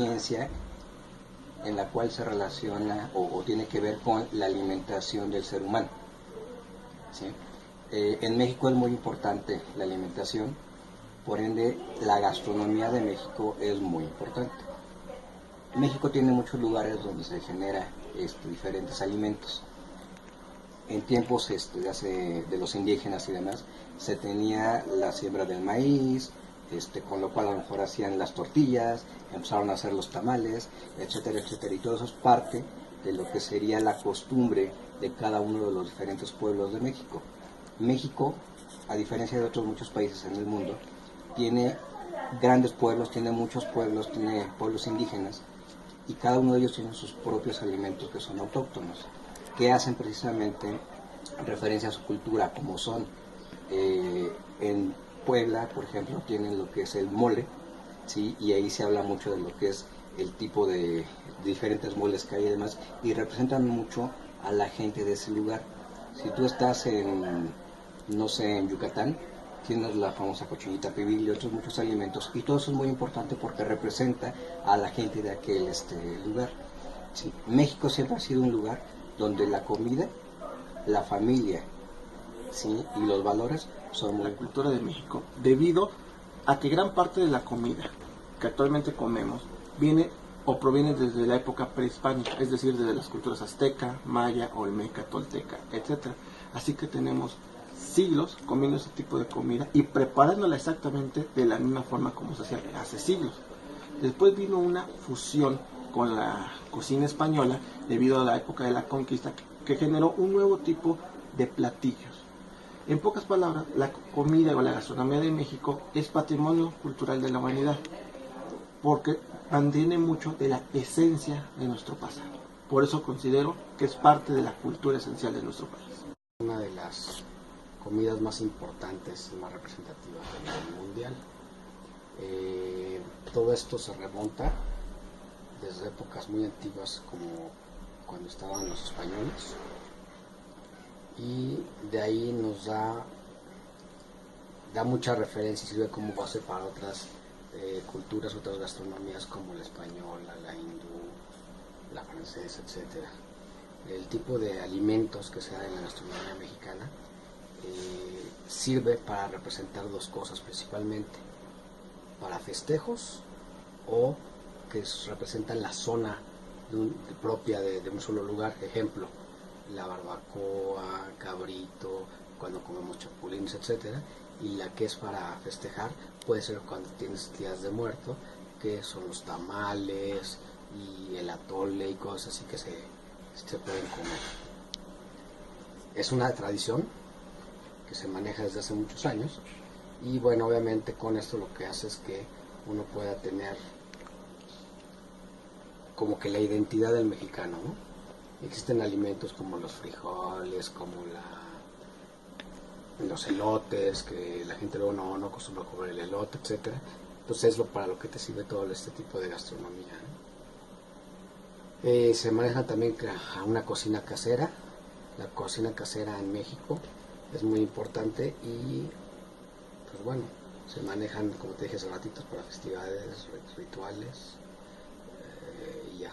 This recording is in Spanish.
ciencia en la cual se relaciona o tiene que ver con la alimentación del ser humano, ¿sí? En México es muy importante la alimentación, por ende la gastronomía de México es muy importante. México tiene muchos lugares donde se genera diferentes alimentos. En tiempos de los indígenas y demás, se tenía la siembra del maíz, con lo cual a lo mejor hacían las tortillas, empezaron a hacer los tamales, etcétera, etcétera, y todo eso es parte de lo que sería la costumbre de cada uno de los diferentes pueblos de México. México, a diferencia de otros muchos países en el mundo, tiene grandes pueblos, tiene muchos pueblos, tiene pueblos indígenas, y cada uno de ellos tiene sus propios alimentos que son autóctonos, que hacen precisamente referencia a su cultura, como son en Puebla, por ejemplo, tienen lo que es el mole, ¿sí? Y ahí se habla mucho de lo que es el tipo de diferentes moles que hay y demás, y representan mucho a la gente de ese lugar. Si tú estás no sé, en Yucatán, tienes la famosa cochinita pibil y otros muchos alimentos, y todo eso es muy importante porque representa a la gente de aquel lugar. Sí, México siempre ha sido un lugar donde la comida, la familia, ¿sí? Y los valores son muy... La cultura de México, debido a que gran parte de la comida que actualmente comemos viene o proviene desde la época prehispánica, es decir, desde las culturas azteca, maya, olmeca, tolteca, etc. Así que tenemos siglos comiendo ese tipo de comida y preparándola exactamente de la misma forma como se hacía hace siglos. Después vino una fusión con la cocina española debido a la época de la conquista que generó un nuevo tipo de platillos. En pocas palabras, la comida o la gastronomía de México es patrimonio cultural de la humanidad porque mantiene mucho de la esencia de nuestro pasado. Por eso considero que es parte de la cultura esencial de nuestro país. Una de las comidas más importantes y más representativas a nivel mundial. Todo esto se remonta desde épocas muy antiguas, como cuando estaban los españoles, y de ahí nos da mucha referencia y sirve como base para otras culturas, otras gastronomías como la española, la hindú, la francesa, etc. El tipo de alimentos que se da en la gastronomía mexicana sirve para representar dos cosas principalmente: para festejos o que representan la zona propia de un solo lugar. Ejemplo, la barbacoa, cabrito, cuando comemos chapulines, etcétera. Y la que es para festejar puede ser cuando tienes días de muerto, que son los tamales y el atole y cosas así que se pueden comer. Es una tradición que se maneja desde hace muchos años, y bueno, obviamente con esto lo que hace es que uno pueda tener como que la identidad del mexicano, ¿no? Existen alimentos como los frijoles, como los elotes, que la gente luego no acostumbra a comer el elote, etcétera. Entonces es para lo que te sirve todo este tipo de gastronomía, ¿no? Se maneja también una cocina casera. La cocina casera en México es muy importante y pues bueno, se manejan, como te dije hace ratitos, para festividades, rituales y ya.